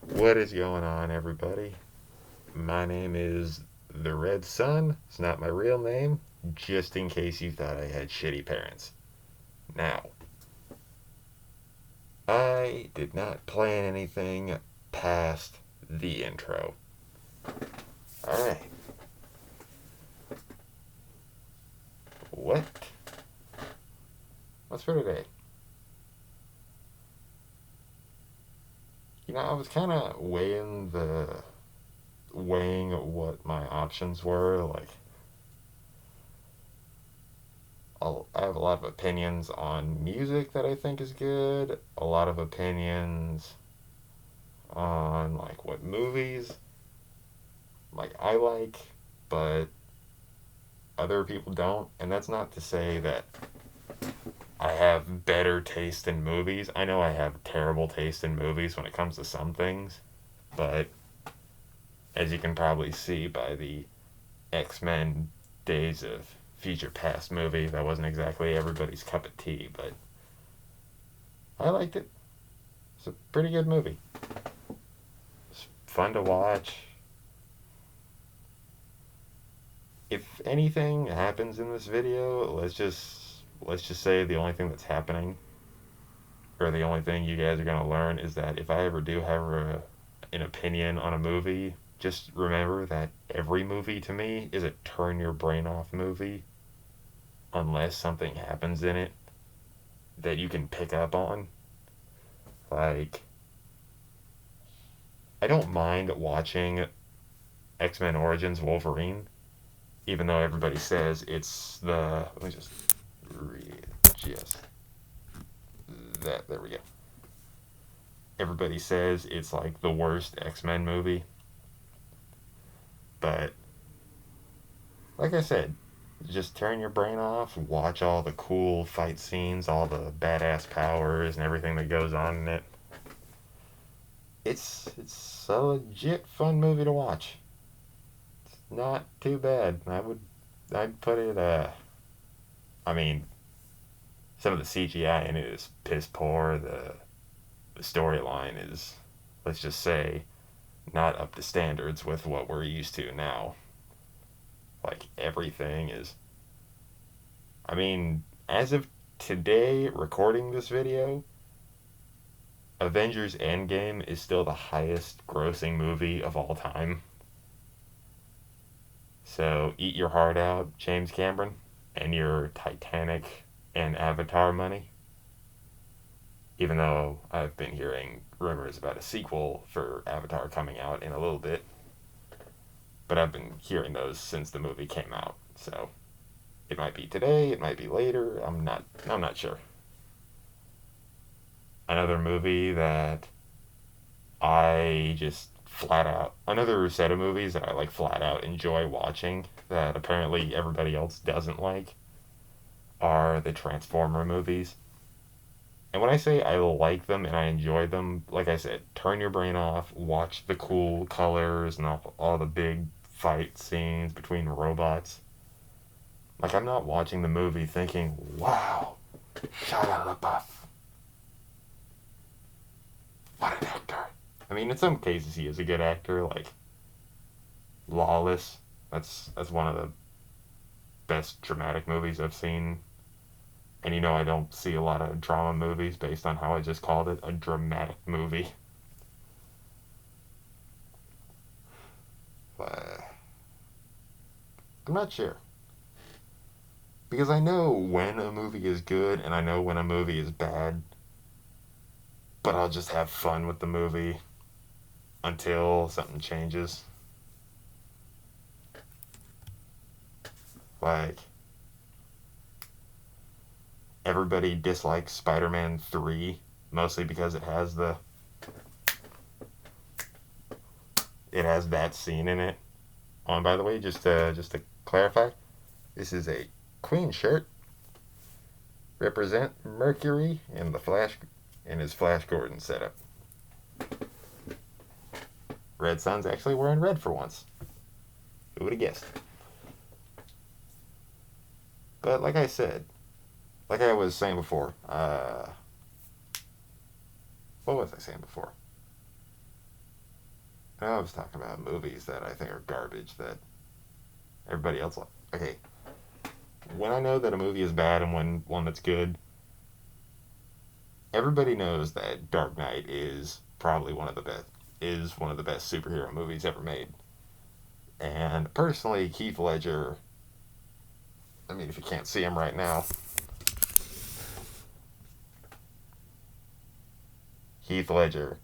What is going on, everybody? My name is the Red Sun. It's not my real name, just in case you thought I had shitty parents. Now, I did not plan anything past the intro. Alright, what? What's for today? I was kind of weighing what my options were. I have a lot of opinions on music that I think is good, a lot of opinions on what movies I like, but other people don't. And that's not to say that I have better taste in movies. I know I have terrible taste in movies when it comes to some things, but as you can probably see by the X-Men Days of Future Past movie, that wasn't exactly everybody's cup of tea, but I liked it. It's a pretty good movie. It's fun to watch. If anything happens in this video, let's just say the only thing that's happening, or the only thing you guys are gonna learn, is that if I ever do have an opinion on a movie, just remember that every movie to me is a turn your brain off movie, unless something happens in it that you can pick up on. Like, I don't mind watching X-Men Origins Wolverine, even though everybody says it's the. Let me just readjust that. There we go. Everybody says it's like the worst X-Men movie. But, like I said, just turn your brain off, watch all the cool fight scenes, all the badass powers, and everything that goes on in it. It's a legit fun movie to watch. It's not too bad. I'd put it. I mean, some of the CGI in it is piss poor. The storyline is, let's just say, not up to standards with what we're used to now. Everything is. I mean, as of today, recording this video, Avengers Endgame is still the highest grossing movie of all time. So eat your heart out, James Cameron, and your Titanic and Avatar money. Even though I've been hearing rumors about a sequel for Avatar coming out in a little bit. But I've been hearing those since the movie came out. So it might be today, it might be later, I'm not sure. Another movie that I just flat out, another set of movies that I flat out enjoy watching that apparently everybody else doesn't like are the Transformer movies. And when I say I like them and I enjoy them, like I said, turn your brain off, watch the cool colors and all the big fight scenes between robots. I'm not watching the movie thinking, wow, Shia LaBeouf, what an actor. I mean, in some cases he is a good actor, like Lawless. That's one of the best dramatic movies I've seen. And I don't see a lot of drama movies based on how I just called it a dramatic movie. But I'm not sure. Because I know when a movie is good and I know when a movie is bad. But I'll just have fun with the movie until something changes. Like, everybody dislikes Spider-Man 3 mostly because it has that scene in it. Oh, and by the way, just to clarify, this is a Queen shirt. Represent Mercury and the Flash in his Flash Gordon setup. Red Sun's actually wearing red for once. Who would have guessed? But like I said, like I was saying before, what was I saying before? I was talking about movies that I think are garbage that everybody else likes. Okay, when I know that a movie is bad and when one that's good, everybody knows that Dark Knight is probably one of the best superhero movies ever made. And personally, Heath Ledger, I mean, if you can't see him right now, Heath Ledger,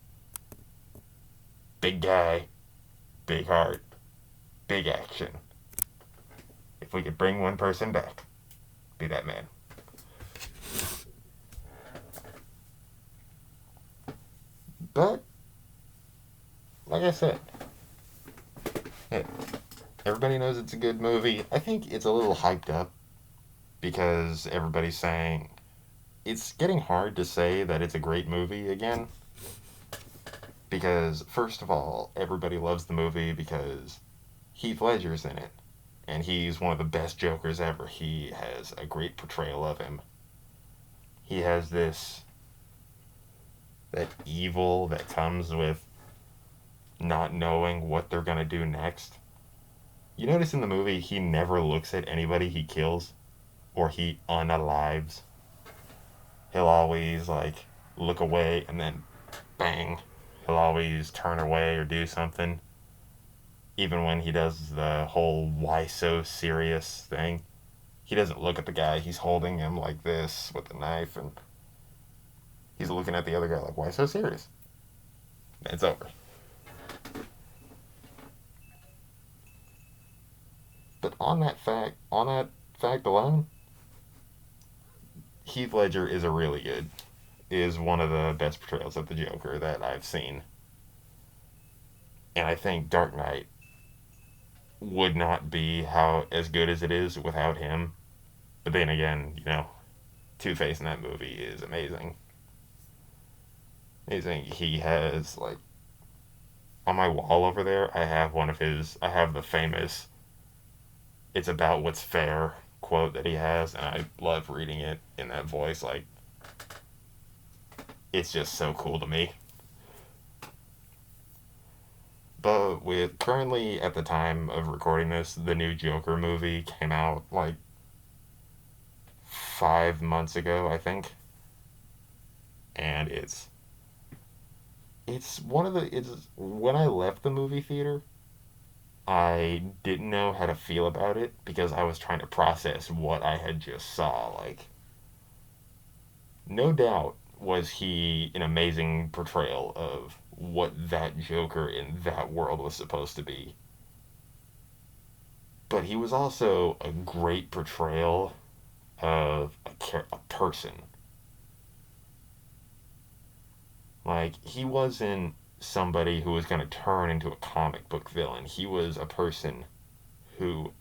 big guy, big heart, big action. If we could bring one person back, be that man. But, like I said, yeah, everybody knows it's a good movie. I think it's a little hyped up because everybody's saying it's getting hard to say that it's a great movie again. Because, first of all, everybody loves the movie because Heath Ledger's in it. And he's one of the best Jokers ever. He has a great portrayal of him. He has that evil that comes with not knowing what they're gonna do next. You notice in the movie he never looks at anybody he kills or he unalives. He'll always like look away and then bang. He'll always turn away or do something. Even when he does the whole why so serious thing, he doesn't look at the guy. He's holding him like this with the knife and he's looking at the other guy like, why so serious? It's over. But on that fact alone, Heath Ledger is one of the best portrayals of the Joker that I've seen. And I think Dark Knight would not be how as good as it is without him. But then again, Two Face in that movie is amazing. Amazing. He has like on my wall over there. I have the famous "It's about what's fair" quote that he has, and I love reading it in that voice. Like it's just so cool to me. But with currently at the time of recording this, the new Joker movie came out like 5 months ago, I think, and it's when I left the movie theater, I didn't know how to feel about it because I was trying to process what I had just saw. Like, no doubt was he an amazing portrayal of what that Joker in that world was supposed to be. But he was also a great portrayal of a person. Like, he wasn't somebody who was going to turn into a comic book villain. He was a person who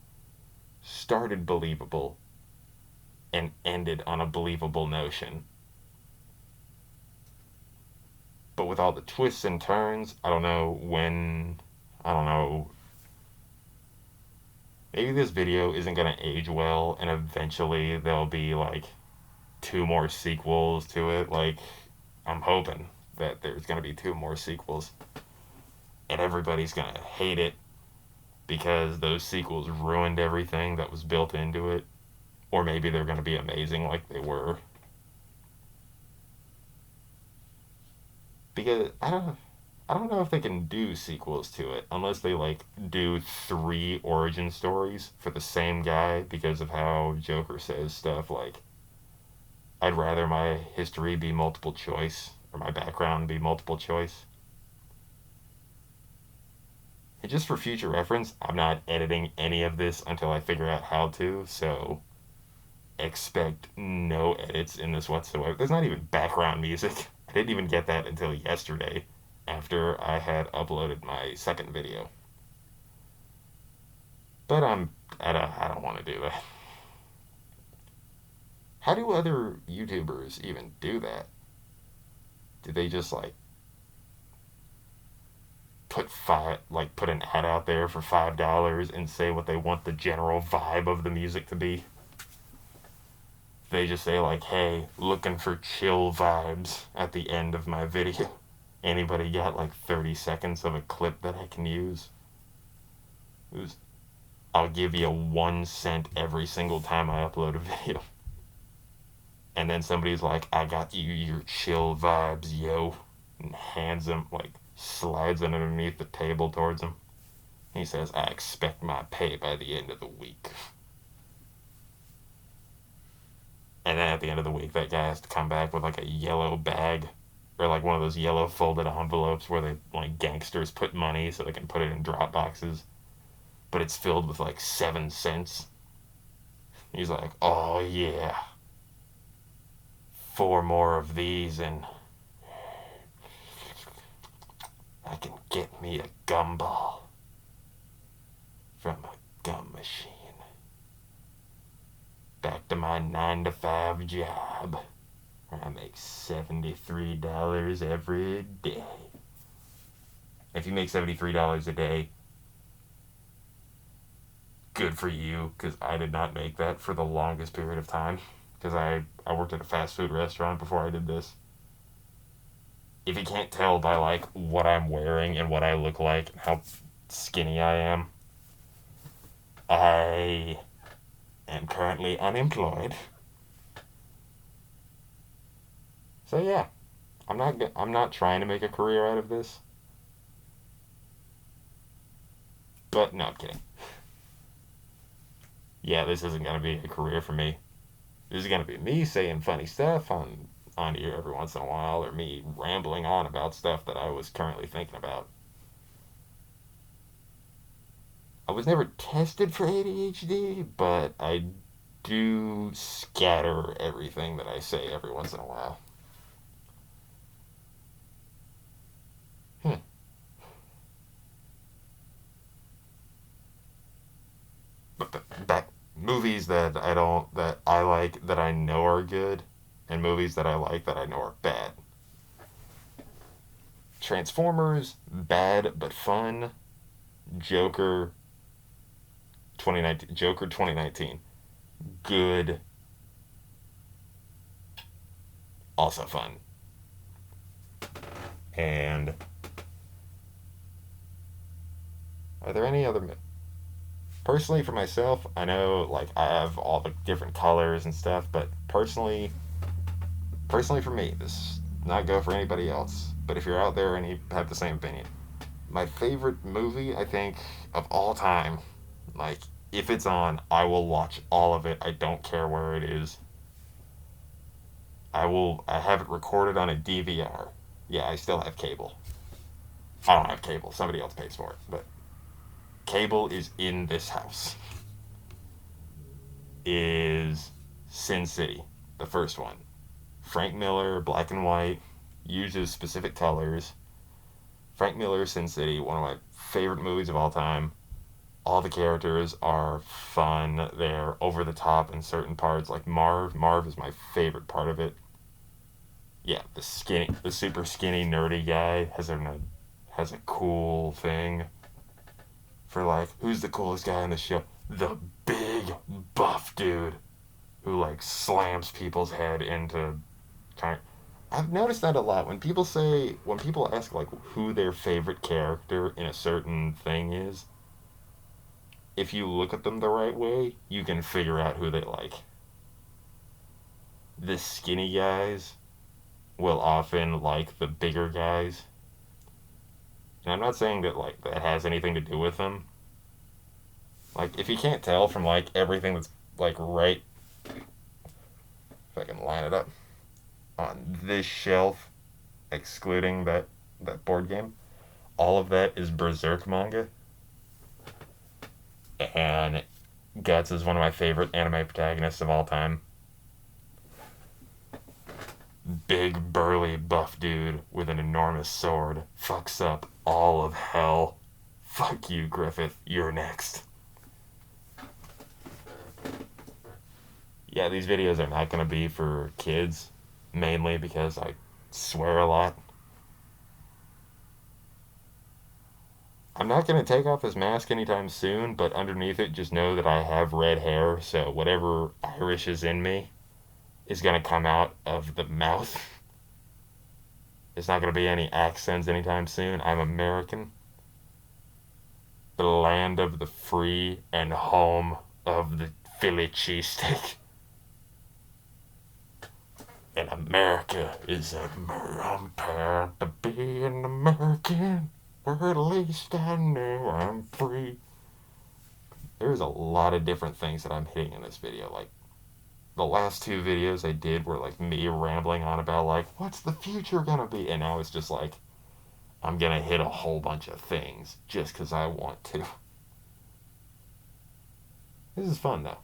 started believable and ended on a believable notion. But with all the twists and turns, I don't know, maybe this video isn't going to age well and eventually there'll be like two more sequels to it. Like, I'm hoping that there's going to be two more sequels and everybody's going to hate it because those sequels ruined everything that was built into it. Or maybe they're going to be amazing like they were. Because I don't know if they can do sequels to it unless they like do three origin stories for the same guy because of how Joker says stuff like I'd rather my history be multiple choice or my background be multiple choice. And just for future reference, I'm not editing any of this until I figure out how to, so expect no edits in this whatsoever. There's not even background music. I didn't even get that until yesterday after I had uploaded my second video. But I don't want to do that. How do other YouTubers even do that? Do they just like put an ad out there for $5 and say what they want the general vibe of the music to be? They just say like, "Hey, looking for chill vibes" at the end of my video. Anybody got like 30 seconds of a clip that I can use? It was, I'll give you 1 cent every single time I upload a video. And then somebody's like, I got you your chill vibes, yo. And hands him, like, slides it underneath the table towards him. He says, I expect my pay by the end of the week. And then at the end of the week, that guy has to come back with like a yellow bag or like one of those yellow folded envelopes where they like gangsters put money so they can put it in drop boxes, but it's filled with like 7 cents. He's like, oh yeah, 4 more of these and I can get me a gumball from a gum machine. Back to my 9 to 5 job where I make $73 every day. If you make $73 a day, good for you, because I did not make that for the longest period of time, because I worked at a fast food restaurant before I did this. If you can't tell by like what I'm wearing and what I look like and how skinny I am currently unemployed. So yeah, I'm not trying to make a career out of this. But no, I'm kidding. Yeah, this isn't gonna be a career for me. This is gonna be me saying funny stuff on here every once in a while, or me rambling on about stuff that I was currently thinking about. I was never tested for ADHD, but I do scatter everything that I say every once in a while. Hmm. But back movies that I like that I know are good, and movies that I like that I know are bad. Transformers, bad but fun. Joker 2019. Joker 2019, good, also fun. And are there any other? Personally, for myself, I know like I have all the different colors and stuff, but personally for me, this not go for anybody else. But if you're out there and you have the same opinion, my favorite movie, I think, of all time, like if it's on, I will watch all of it. I don't care where it is. I have it recorded on a DVR. Yeah, I still have cable. I don't have cable. Somebody else pays for it, but cable is in this house. Is Sin City, the first one. Frank Miller, black and white, uses specific colors. Frank Miller, Sin City, one of my favorite movies of all time. All the characters are fun. They're over the top in certain parts. Like Marv. Marv is my favorite part of it. Yeah, the super skinny nerdy guy has a cool thing for like who's the coolest guy on the show? The big buff dude who like slams people's head into. I've noticed that a lot when people ask like who their favorite character in a certain thing is. If you look at them the right way, you can figure out who they like. The skinny guys will often like the bigger guys. And I'm not saying that like that has anything to do with them. Like if you can't tell from like everything that's like right, if I can line it up on this shelf, excluding that board game, all of that is Berserk manga. And Guts is one of my favorite anime protagonists of all time. Big burly buff dude with an enormous sword fucks up all of hell. Fuck you, Griffith. You're next. Yeah, these videos are not going to be for kids, mainly because I swear a lot. I'm not going to take off this mask anytime soon, but underneath it, just know that I have red hair, so whatever Irish is in me is going to come out of the mouth. It's not going to be any accents anytime soon. I'm American. The land of the free and home of the Philly cheesesteak. And America is I'm proud to be an American. Or at least I know I'm free. There's a lot of different things that I'm hitting in this video. Like, the last two videos I did were like me rambling on about like, what's the future gonna be? And now it's just like, I'm gonna hit a whole bunch of things just because I want to. This is fun though.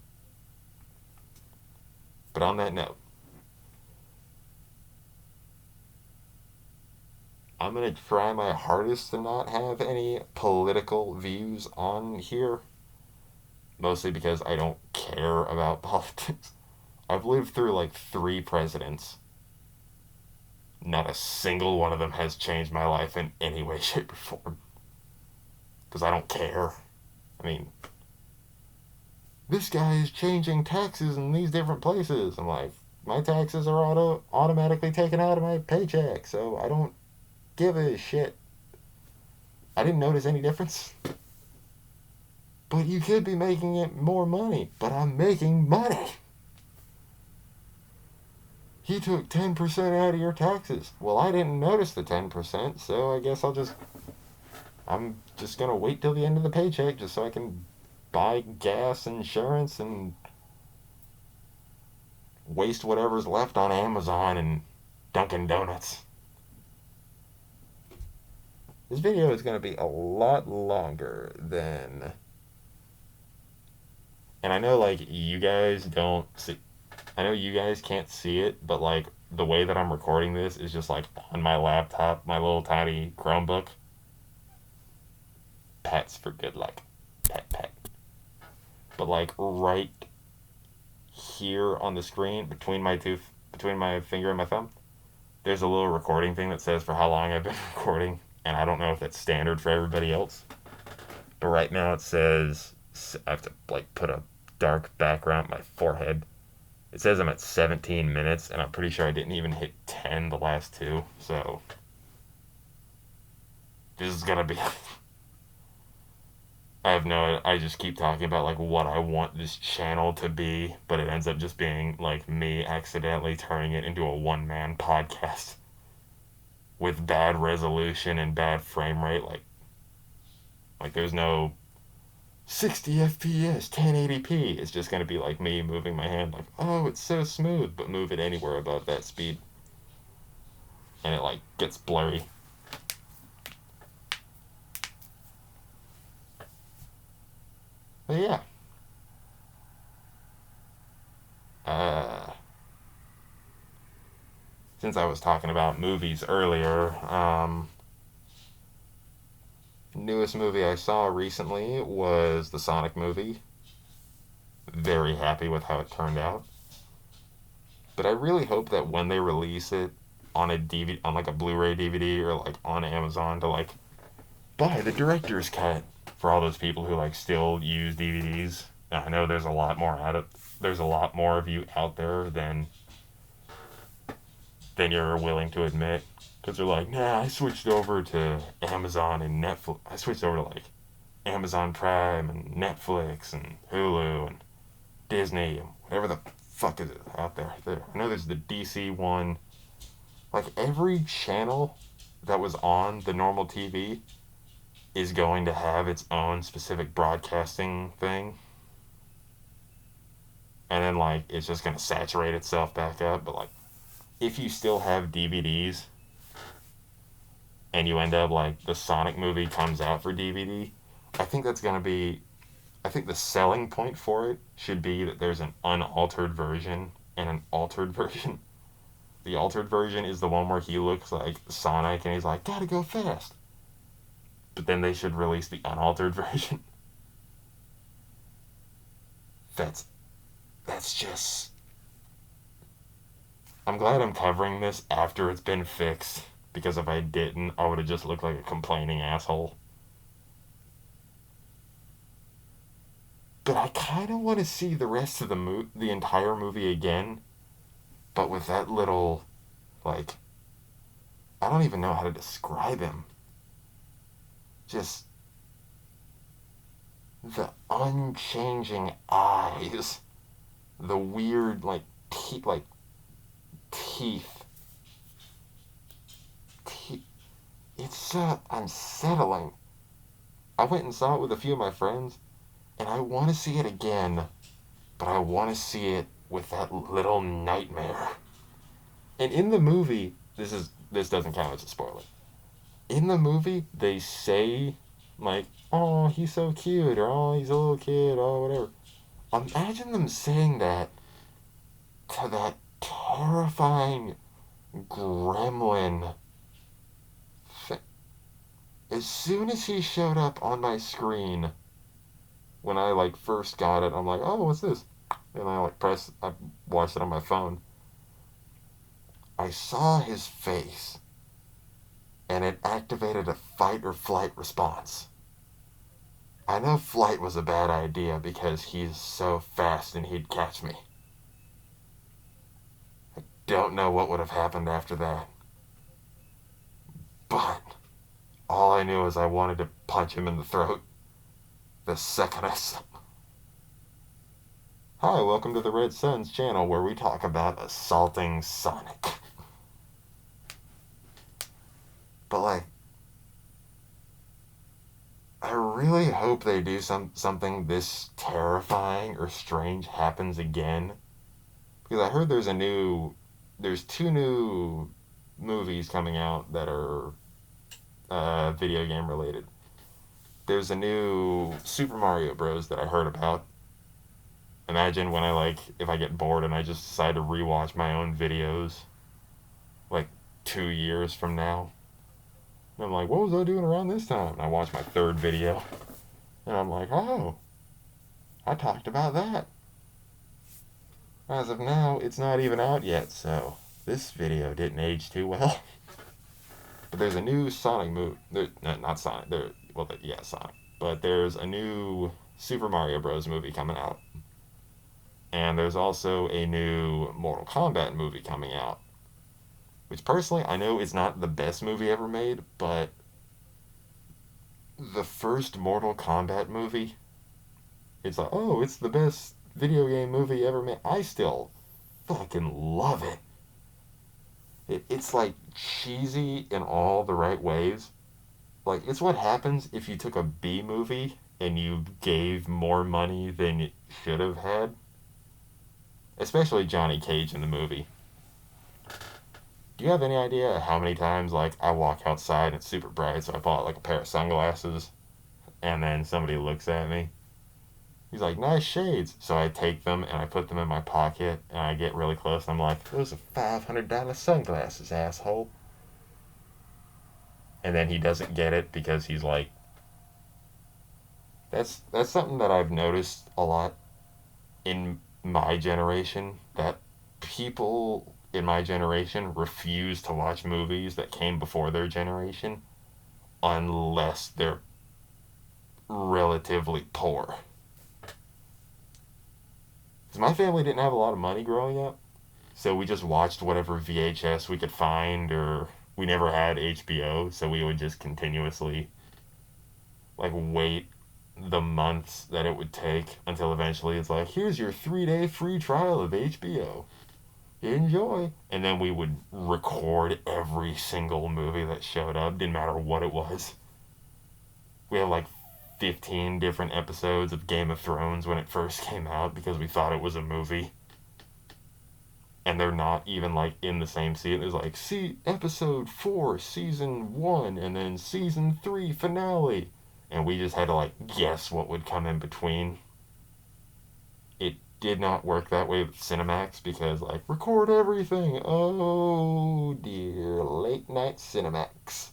But on that note, I'm gonna try my hardest to not have any political views on here. Mostly because I don't care about politics. I've lived through like 3 presidents. Not a single one of them has changed my life in any way, shape, or form. Because I don't care. I mean, this guy is changing taxes in these different places. I'm like, my taxes are automatically taken out of my paycheck, so I don't give a shit. I didn't notice any difference. But you could be making it more money, but I'm making money. He took 10% out of your taxes. Well, I didn't notice the 10%, so I guess I'm just gonna wait till the end of the paycheck just so I can buy gas, insurance, and waste whatever's left on Amazon and Dunkin' Donuts. This video is gonna be a lot longer than... And I know, like, you guys don't see... I know you guys can't see it, but, like, the way that I'm recording this is just, like, on my laptop, my little tiny Chromebook. Pats for good luck. Pat, pat. But, like, right here on the screen, between my finger and my thumb, there's a little recording thing that says for how long I've been recording, and I don't know if that's standard for everybody else. But right now it says... I have to, like, put a dark background on my forehead. It says I'm at 17 minutes, and I'm pretty sure I didn't even hit 10 the last two, so... This is gonna be... I just keep talking about, like, what I want this channel to be, but it ends up just being, like, me accidentally turning it into a one-man podcast with bad resolution and bad frame rate. Like there's no 60 FPS, 1080p. It's just gonna be like me moving my hand like, oh, it's so smooth, but move it anywhere above that speed. And it, like, gets blurry. But yeah. Since I was talking about movies earlier, newest movie I saw recently was the Sonic movie. Very happy with how it turned out. But I really hope that when they release it on a DVD, on like a Blu-ray DVD or like on Amazon, to like buy the director's cut for all those people who like still use DVDs. I know there's a lot more of you out there than you're willing to admit, because they're like, nah, I switched over to Amazon and Netflix. I switched over to like Amazon Prime and Netflix and Hulu and Disney and whatever the fuck is it out there. I know there's the DC one. Like, every channel that was on the normal TV is going to have its own specific broadcasting thing. And then, like, it's just going to saturate itself back up. But, like, if you still have DVDs and you end up, like, the Sonic movie comes out for DVD, I think the selling point for it should be that there's an unaltered version and an altered version. The altered version is the one where he looks like Sonic and he's like, gotta go fast. But then they should release the unaltered version. That's just... I'm glad I'm covering this after it's been fixed, because if I didn't, I would have just looked like a complaining asshole. But I kind of want to see the rest of the entire movie again, but with that little, like, I don't even know how to describe him. Just the unchanging eyes, the weird teeth. It's so unsettling. I went and saw it with a few of my friends, and I want to see it again, but I want to see it with that little nightmare. And in the movie, this doesn't count as a spoiler. In the movie, they say like, "Oh, he's so cute," or "Oh, he's a little kid," or whatever. Imagine them saying that to that terrifying gremlin. As soon as he showed up on my screen when I first got it, I'm like, "Oh, what's this?" And I watched it on my phone. I saw his face, and it activated a fight or flight response. I know flight was a bad idea because he's so fast and he'd catch me. Don't know what would have happened after that. But all I knew is I wanted to punch him in the throat the second I saw. Hi, welcome to the Red Sun's channel where we talk about assaulting Sonic. But I really hope they do something this terrifying or strange happens again. Because I heard there's two new movies coming out that are video game related. There's a new Super Mario Bros. That I heard about. Imagine when if I get bored and I just decide to rewatch my own videos, 2 years from now. And I'm like, what was I doing around this time? And I watch my third video, and I'm like, oh, I talked about that. As of now, it's not even out yet, so this video didn't age too well. But there's a new Sonic movie. Not Sonic. Yeah, Sonic. But there's a new Super Mario Bros. Movie coming out. And there's also a new Mortal Kombat movie coming out. Which personally, I know is not the best movie ever made, but the first Mortal Kombat movie, it's like, oh, it's the best video game movie ever made. I still fucking love it. It's cheesy in all the right ways. It's what happens if you took a B movie and you gave more money than it should have had. Especially Johnny Cage in the movie. Do you have any idea how many times I walk outside and it's super bright, so I pull out a pair of sunglasses, and then somebody looks at me. He's like, "Nice shades." So I take them and I put them in my pocket, and I get really close, and I'm like, "Those are $500 sunglasses, asshole." And then he doesn't get it because he's like, that's something that I've noticed a lot in my generation, that people in my generation refuse to watch movies that came before their generation unless they're relatively poor. Because my family didn't have a lot of money growing up, so we just watched whatever VHS we could find, or we never had HBO, so we would just continuously wait the months that it would take until eventually it's like, here's your 3-day free trial of HBO. Enjoy. And then we would record every single movie that showed up, didn't matter what it was. We had 15 different episodes of Game of Thrones when it first came out because we thought it was a movie. And they're not even in the same season. There's see episode 4, season 1, and then season 3 finale. And we just had to guess what would come in between. It did not work that way with Cinemax because record everything. Oh dear, late night Cinemax.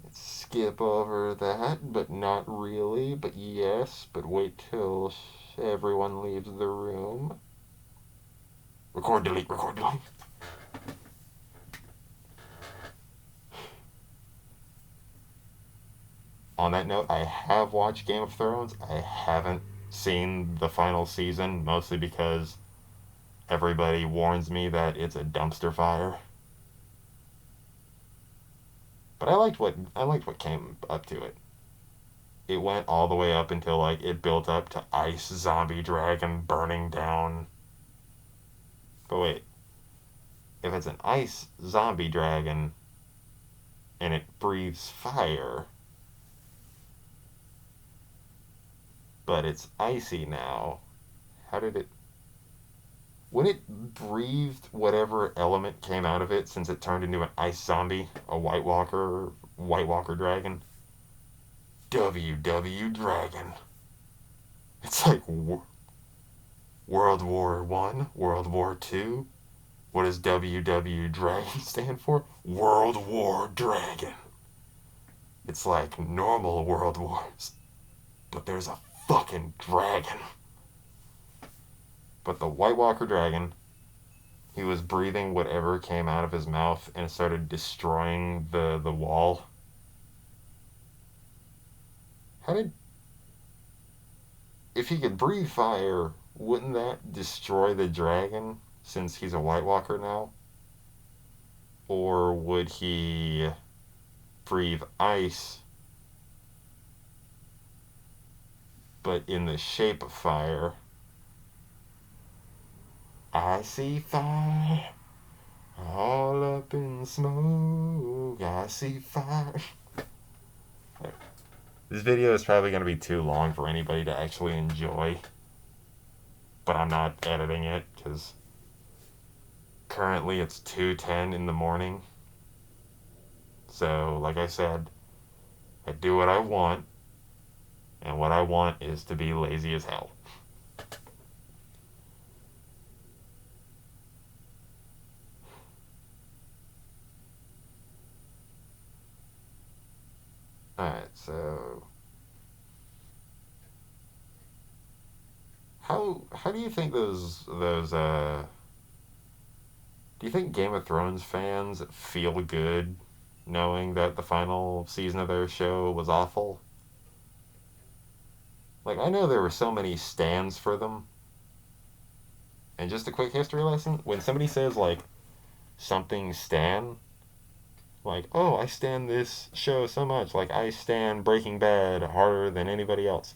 Let's skip over that, but not really. But yes, but wait till everyone leaves the room. Record, delete, record, delete. On that note, I have watched Game of Thrones. I haven't seen the final season, mostly because everybody warns me that it's a dumpster fire. But I liked what came up to it. It went all the way up until like it built up to ice zombie dragon burning down. But wait, if it's an ice zombie dragon and it breathes fire, but it's icy now, how did it? When it breathed whatever element came out of it, since it turned into an ice zombie, a White Walker dragon. WW Dragon. It's like World War One, World War Two. What does WW Dragon stand for? World War Dragon. It's like normal world wars, but there's a fucking dragon. But the White Walker dragon, he was breathing whatever came out of his mouth and it started destroying the wall. How did if he could breathe fire, wouldn't that destroy the dragon since he's a White Walker now? Or would he breathe ice but in the shape of fire? I see fire all up in smoke. I see fire. This video is probably going to be too long for anybody to actually enjoy, but I'm not editing it because currently it's 2:10 in the morning. So, like I said, I do what I want, and what I want is to be lazy as hell. Alright, so how do you think those do you think Game of Thrones fans feel good knowing that the final season of their show was awful? Like, I know there were so many stands for them. And just a quick history lesson, when somebody says like something stan, like, oh, I stand this show so much, like I stand Breaking Bad harder than anybody else.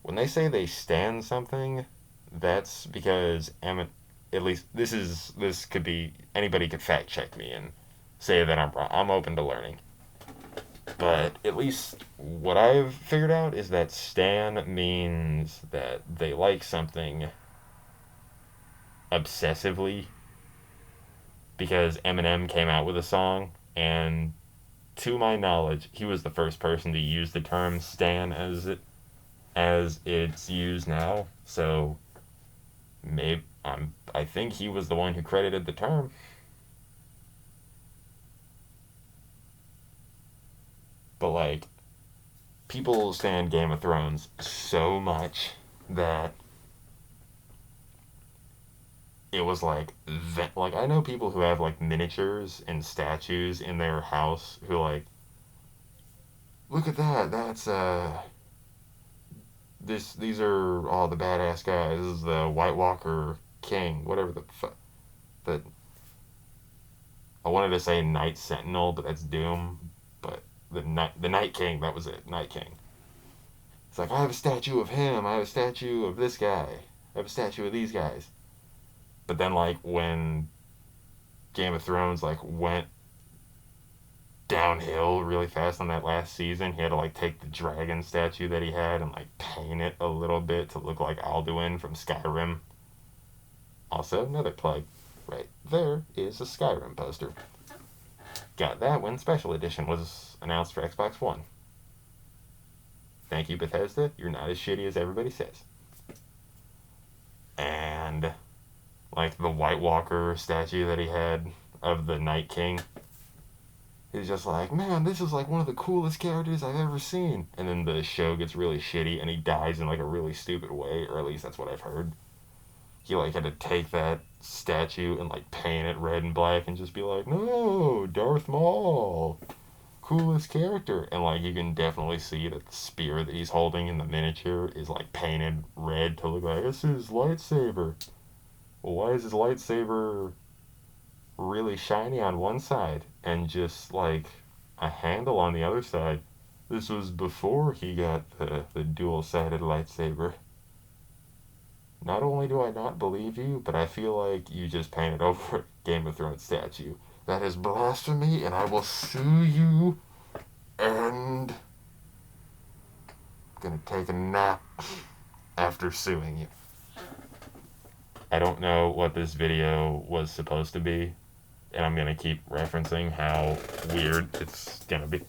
When they say they stand something, that's because at least this could be anybody could fact check me and say that I'm wrong. I'm open to learning. But at least what I've figured out is that stan means that they like something obsessively because Eminem came out with a song, and to my knowledge, he was the first person to use the term stan as it's used now. So maybe I think he was the one who credited the term. But like, people stand Game of Thrones so much that it was like I know people who have like miniatures and statues in their house who like, look at that, that's these are all the badass guys. This is the White Walker King, whatever the I wanted to say Night Sentinel, but that's Doom. But the Night King, that was it, Night King. It's like, I have a statue of him, I have a statue of this guy, I have a statue of these guys. But then like when Game of Thrones like went downhill really fast on that last season, he had to like take the dragon statue that he had and like paint it a little bit to look like Alduin from Skyrim. Also, another plug. Right there is a Skyrim poster. Got that when Special Edition was announced for Xbox One. Thank you, Bethesda. You're not as shitty as everybody says. And like the White Walker statue that he had of the Night King, he's just like, man, this is like one of the coolest characters I've ever seen. And then the show gets really shitty and he dies in like a really stupid way, or at least that's what I've heard. He like had to take that statue and like paint it red and black and just be like, no, Darth Maul, coolest character. And like you can definitely see that the spear that he's holding in the miniature is like painted red to look like this is his lightsaber. Well, why is his lightsaber really shiny on one side and just like a handle on the other side. This was before he got the dual-sided lightsaber. Not only do I not believe you, but I feel like you just painted over a Game of Thrones statue. That is blasphemy, and I will sue you, and I'm gonna take a nap after suing you. I don't know what this video was supposed to be, and I'm gonna keep referencing how weird it's gonna be.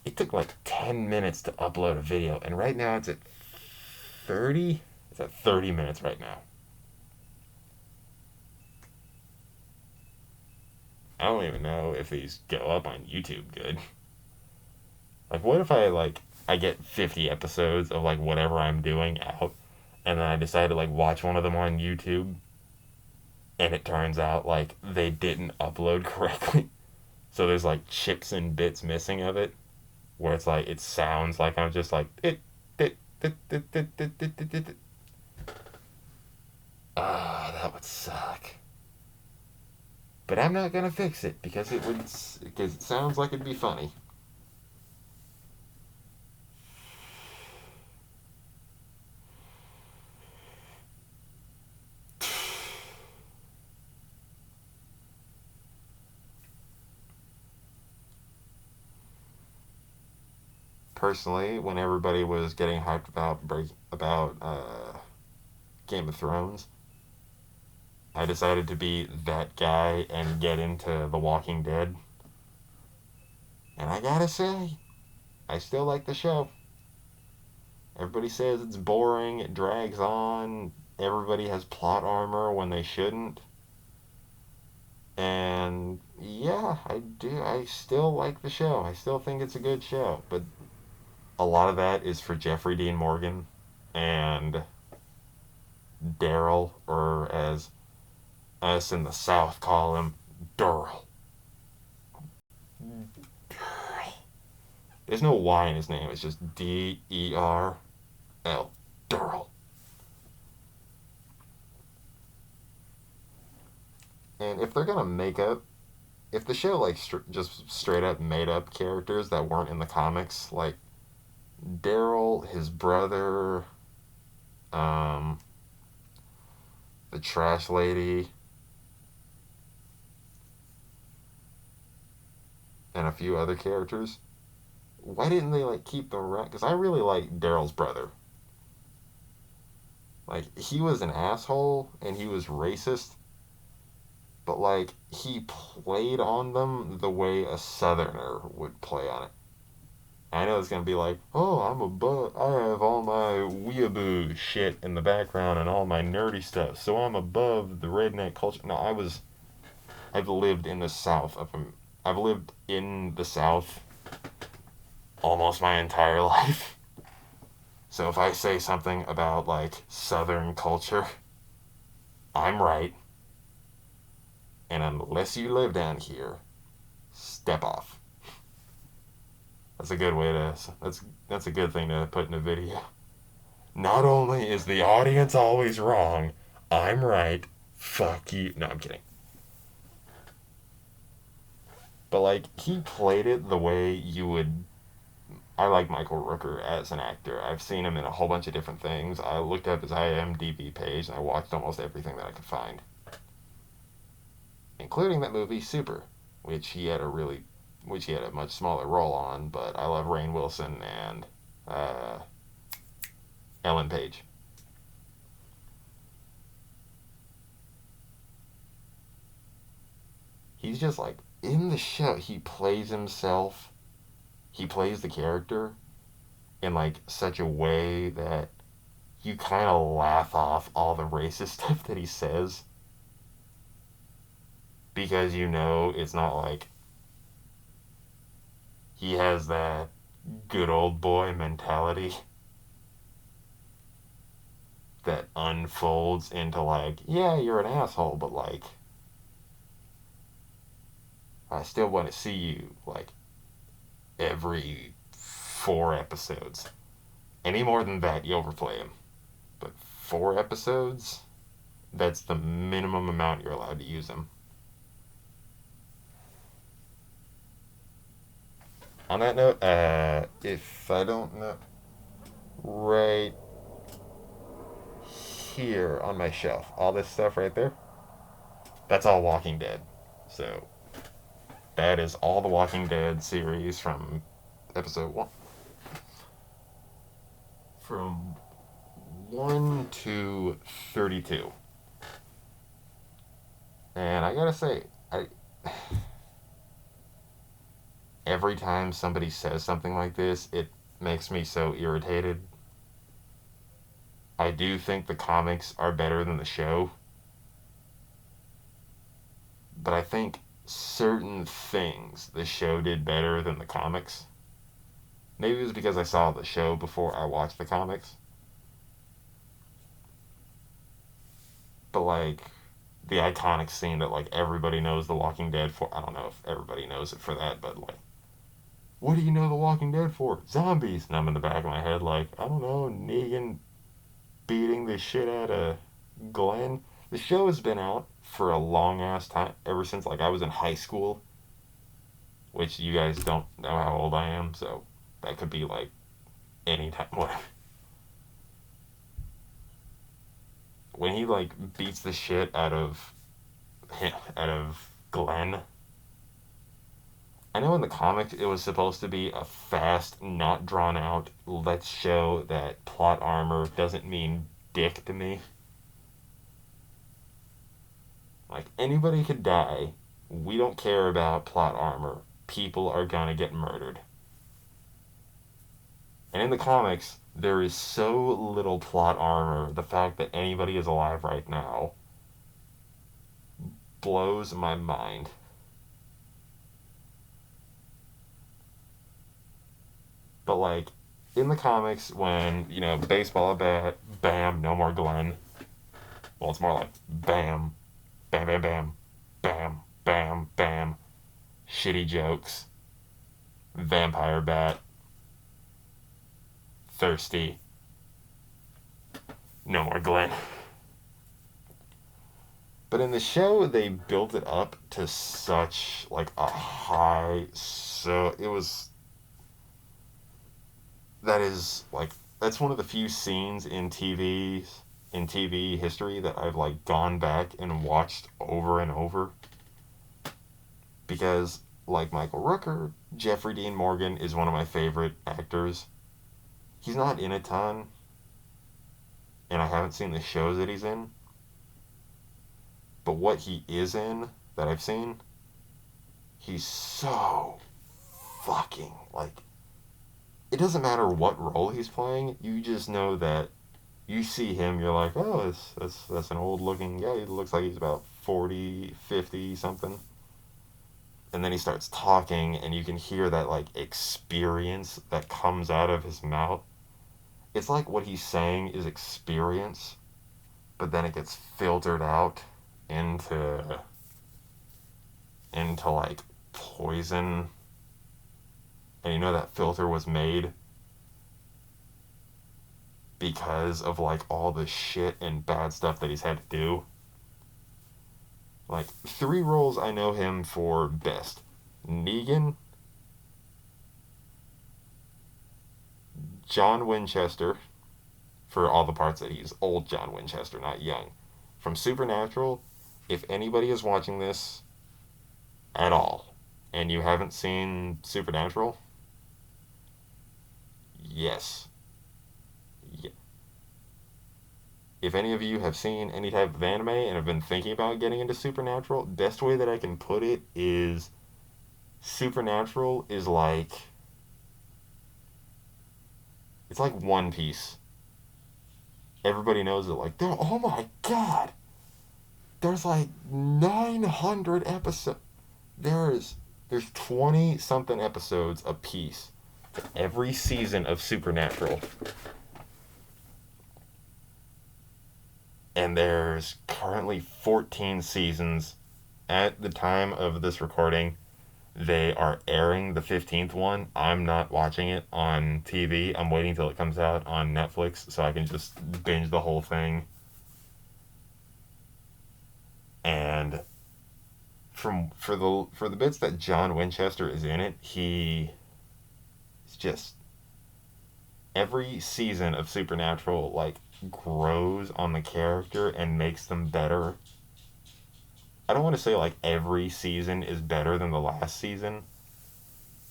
It took like 10 minutes to upload a video, and right now it's at 30? It's at 30 minutes right now. I don't even know if these go up on YouTube good. Like, what if I get 50 episodes of like whatever I'm doing out, and then I decide to like watch one of them on YouTube, and it turns out like they didn't upload correctly. So there's like chips and bits missing of it, where it's like it sounds like I'm just like it. That would suck. But I'm not gonna fix it because it sounds like it'd be funny. Personally, when everybody was getting hyped about Game of Thrones, I decided to be that guy and get into The Walking Dead. And I gotta say, I still like the show. Everybody says it's boring, it drags on, everybody has plot armor when they shouldn't. And yeah, I do. I still like the show. I still think it's a good show. But a lot of that is for Jeffrey Dean Morgan and Daryl, or as us in the South call him, Durrell. There's no Y in his name. It's just Derl. Durrell. And if they're gonna if the show like just straight up made up characters that weren't in the comics, like Daryl, his brother, um, the trash lady, and a few other characters, why didn't they like keep them around? Because I really like Daryl's brother. Like, he was an asshole and he was racist, but like he played on them the way a Southerner would play on it. I know it's gonna be like, oh, I have all my weeaboo shit in the background and all my nerdy stuff, so I'm above the redneck culture. No, I've lived in the South I've lived in the South almost my entire life. So if I say something about like Southern culture, I'm right. And unless you live down here, step off. That's a good way to. That's a good thing to put in a video. Not only is the audience always wrong, I'm right. Fuck you. No, I'm kidding. But like he played it the way you would. I like Michael Rooker as an actor. I've seen him in a whole bunch of different things. I looked up his IMDb page and I watched almost everything that I could find, including that movie Super, which which he had a much smaller role on. But I love Rainn Wilson and uh, Ellen Page. He's just like in the show. He plays himself. He plays the character in like such a way that you kind of laugh off all the racist stuff that he says, because you know it's not like he has that good old boy mentality that unfolds into like, yeah, you're an asshole, but like, I still want to see you like every 4 episodes. Any more than that, you overplay him. But 4 episodes, that's the minimum amount you're allowed to use him. On that note, if I don't know, right here on my shelf, all this stuff right there, that's all Walking Dead. So that is all the Walking Dead series from episode 1. From 1 to 32. And I gotta say, I every time somebody says something like this, it makes me so irritated. I do think the comics are better than the show, but I think certain things the show did better than the comics. Maybe it was because I saw the show before I watched the comics. But like the iconic scene that like everybody knows The Walking Dead for, I don't know if everybody knows it for that, but like, what do you know The Walking Dead for? Zombies. And I'm in the back of my head like, I don't know, Negan beating the shit out of Glenn. The show has been out for a long ass time, ever since like I was in high school, which you guys don't know how old I am, so that could be like any time. When he like beats the shit out of Glenn. I know in the comics it was supposed to be a fast, not drawn out, let's show that plot armor doesn't mean dick to me. Like, anybody could die. We don't care about plot armor. People are gonna get murdered. And in the comics, there is so little plot armor, the fact that anybody is alive right now blows my mind. But, like, in the comics, when, baseball bat, bam, no more Glenn. Well, it's more like bam, bam, bam, bam, bam, bam, bam, shitty jokes, vampire bat, thirsty, no more Glenn. But in the show, they built it up to such, like, a high, so it was, that is, like, that's one of the few scenes in TV history that I've, like, gone back and watched over and over. Because, like Michael Rooker, Jeffrey Dean Morgan is one of my favorite actors. He's not in a ton, and I haven't seen the shows that he's in. But what he is in that I've seen, he's so fucking, like, it doesn't matter what role he's playing, you just know that you see him, you're like, oh, that's an old looking guy. He looks like he's about 40, 50 something. And then he starts talking, and you can hear that, like, experience that comes out of his mouth. It's like what he's saying is experience, but then it gets filtered out into like poison, and that filter was made because of like all the shit and bad stuff that he's had to do. Like, 3 roles I know him for best: Negan, John Winchester, for all the parts that he's old John Winchester, not young, from Supernatural. If anybody is watching this at all and you haven't seen Supernatural, yes. Yeah. If any of you have seen any type of anime and have been thinking about getting into Supernatural, best way that I can put it is Supernatural is like, it's like One Piece. Everybody knows it. Like, oh my god, there's like 900 episodes. There's 20 something episodes a piece every season of Supernatural. And there's currently 14 seasons. At the time of this recording, they are airing the 15th one. I'm not watching it on TV. I'm waiting till it comes out on Netflix so I can just binge the whole thing. And for the bits that John Winchester is in it, he It's just every season of Supernatural like grows on the character and makes them better. I don't want to say like every season is better than the last season,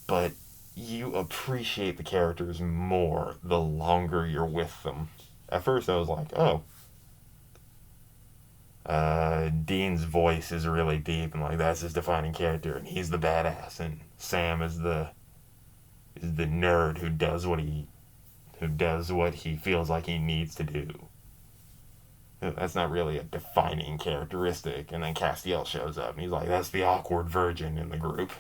but you appreciate the characters more the longer you're with them. At first, I was like, oh, Dean's voice is really deep, and like that's his defining character, and he's the badass, and Sam is the nerd who does what he feels like he needs to do. That's not really a defining characteristic. And then Castiel shows up, and he's like, that's the awkward virgin in the group.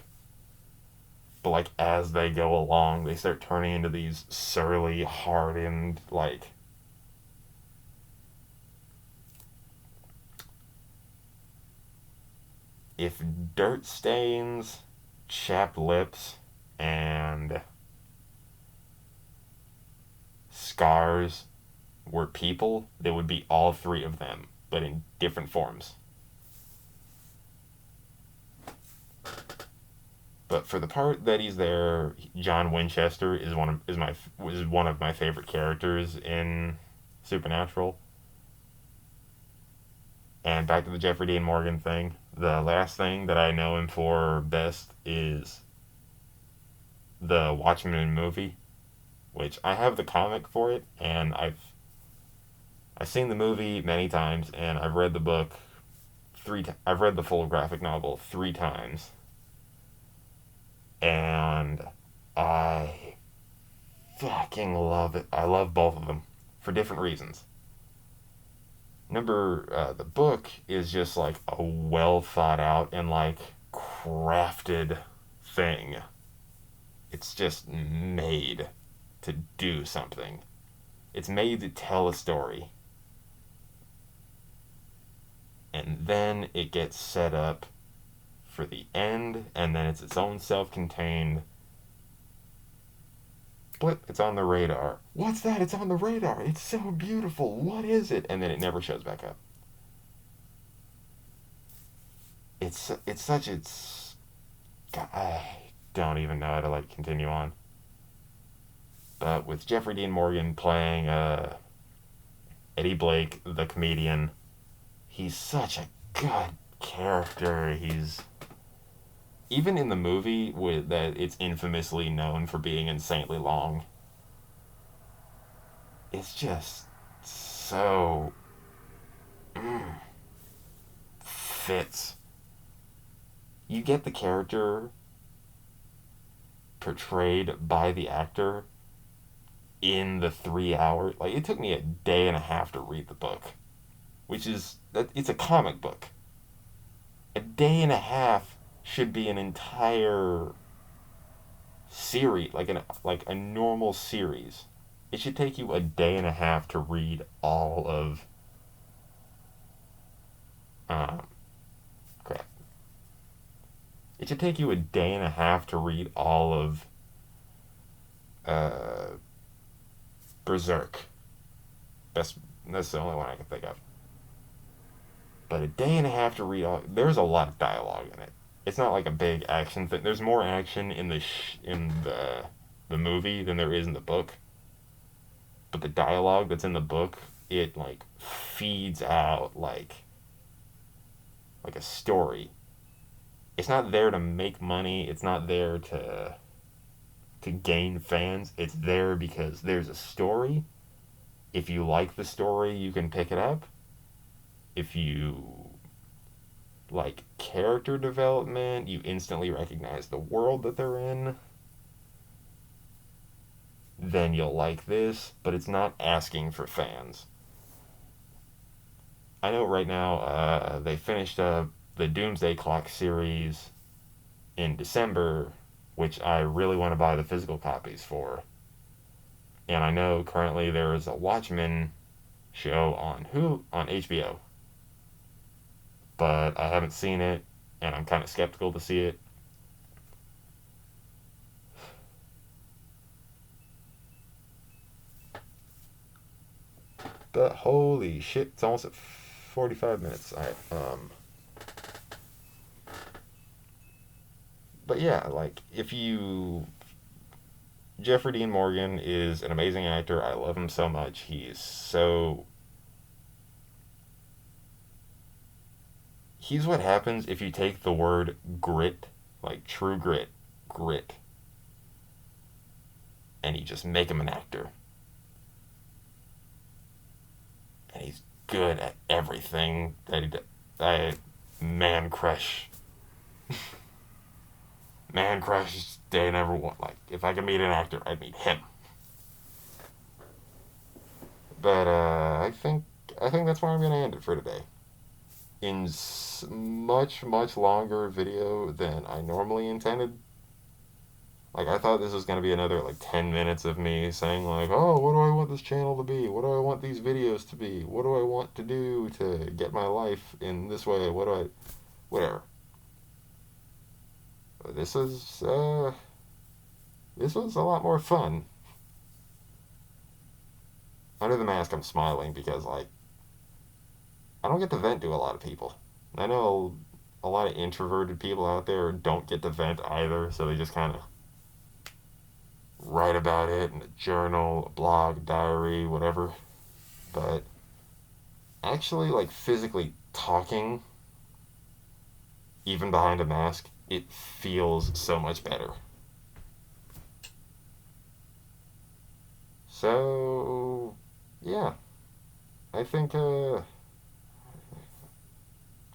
But like as they go along, they start turning into these surly, hardened, like if dirt stains, chapped lips, and scars were people, they would be all three of them, but in different forms. But for the part that he's there, John Winchester is one of my favorite characters in Supernatural. And back to the Jeffrey Dean Morgan thing. The last thing that I know him for best is the Watchmen movie, which I have the comic for it, and I've seen the movie many times, and I've read the book I've read the full graphic novel 3 times, and I fucking love it. I love both of them for different reasons. The book is just like a well thought out and like crafted thing. It's just made to do something. It's made to tell a story. And then it gets set up for the end, and then it's its own self-contained blip. It's on the radar. What's that? It's on the radar. It's so beautiful. What is it? And then it never shows back up. It's such it's. God, I don't even know how to like continue on. But with Jeffrey Dean Morgan playing Eddie Blake, the comedian, he's such a good character. He's even in the movie with that it's infamously known for being insanely long. It's just so fits. You get the character portrayed by the actor in the 3 hours. Like it took me a day and a half to read the book, which is that it's a comic book. A day and a half should be an entire series, like a normal series. It should take you a day and a half to read all of um crap. It should take you a day and a half to read all of uh Berserk. That's that's the only one I can think of. But a day and a half to read all. There's a lot of dialogue in it. It's not like a big action thing. There's more action in the movie than there is in the book. But the dialogue that's in the book, it like feeds out like a story. It's not there to make money. It's not there to gain fans. It's there because there's a story. If you like the story, you can pick it up. If you like character development, you instantly recognize the world that they're in, then you'll like this, but it's not asking for fans. I know right now they finished up the Doomsday Clock series in December, which I really want to buy the physical copies for. And I know currently there is a Watchmen show on HBO, but I haven't seen it, and I'm kind of skeptical to see it. But holy shit, it's almost at 45 minutes. But yeah, like if you Jeffrey Dean Morgan is an amazing actor. I love him so much. He's what happens if you take the word grit, like true grit, and you just make him an actor. And he's good at everything that he does. I, man crush. Man crush day number one. Like, if I could meet an actor, I'd meet him. But I think that's where I'm gonna end it for today. In much longer video than I normally intended. Like, I thought this was gonna be another like 10 minutes of me saying like, oh, what do I want this channel to be? What do I want these videos to be? What do I want to do to get my life in this way? Whatever. But this was a lot more fun. Under the mask, I'm smiling because like I don't get to vent to a lot of people. I know a lot of introverted people out there don't get to vent either, so they just kind of write about it in a journal, a blog, diary, whatever. But actually, like physically talking, even behind a mask, it feels so much better. So, yeah, I think kind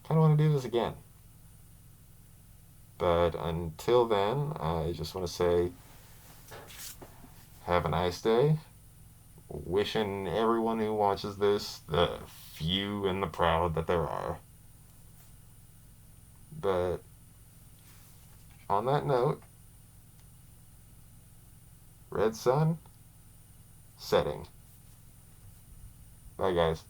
of want to do this again. But until then, I just want to say have a nice day. Wishing everyone who watches this the few and the proud that there are. But on that note, red sun setting. Bye, guys.